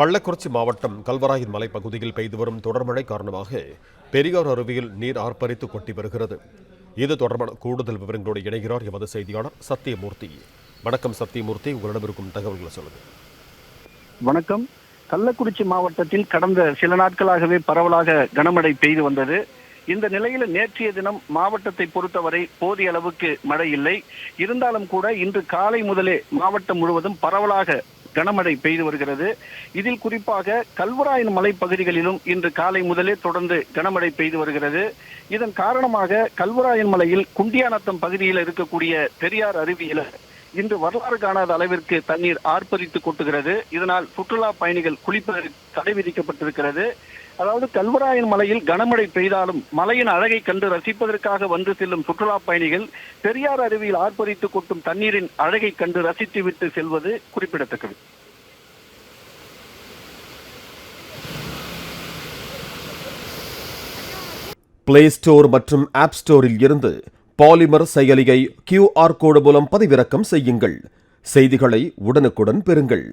கள்ளக்குறிச்சி மாவட்டம் கல்வராயன் மலைப்பகுதியில் பெய்து வரும் தொடர் மழை காரணமாக பெரியார் அருவியில் நீர் ஆர்ப்பரித்து கொட்டி வருகிறது. இது தொடர்பான கூடுதல் விவரங்களோடு இணைகிறார் எமது செய்தியாளர் சத்தியமூர்த்தி. வணக்கம் சத்தியமூர்த்தி, உங்களிடம் இருக்கும் தகவல்களை சொல்லுங்கள். வணக்கம். கள்ளக்குறிச்சி மாவட்டத்தில் கடந்த சில நாட்களாகவே பரவலாக கனமழை பெய்து வந்தது. இந்த நிலையில் நேற்றைய தினம் மாவட்டத்தை பொறுத்தவரை போதிய அளவுக்கு மழை இல்லை. இருந்தாலும் கூட இன்று காலை முதலே மாவட்டம் முழுவதும் பரவலாக கனமழை பெய்து வருகிறது. இதில் குறிப்பாக கல்வராயன் மலைப்பகுதிகளிலும் இன்று காலை முதலே தொடர்ந்து கனமழை பெய்து வருகிறது. இதன் காரணமாக கல்வராயன் மலையில் குண்டியானத்தம் பகுதியில் இருக்கக்கூடிய பெரியார் அருவியில் இன்று வரலாறு காணாத அளவிற்கு தண்ணீர் ஆர்ப்பரித்து கொட்டுகிறது. இதனால் சுற்றுலா பயணிகள் குளிப்பதற்கு தடை விதிக்கப்பட்டிருக்கிறது. அதாவது கல்வராயன் மலையில் கனமழை பெய்தாலும் மலையின் அழகை கண்டு ரசிப்பதற்காக வந்து செல்லும் சுற்றுலா பயணிகள் பெரியார் அருவியில் ஆர்ப்பரித்து கொட்டும் தண்ணீரின் அழகை கண்டு ரசித்துவிட்டு செல்வது குறிப்பிடத்தக்கது. பிளே ஸ்டோர் மற்றும் ஆப் ஸ்டோரில் இருந்து பாலிமர் செயலியை QR கோடு மூலம் பதிவிறக்கம் செய்யுங்கள். செய்திகளை உடனுக்குடன் பெறுங்கள்.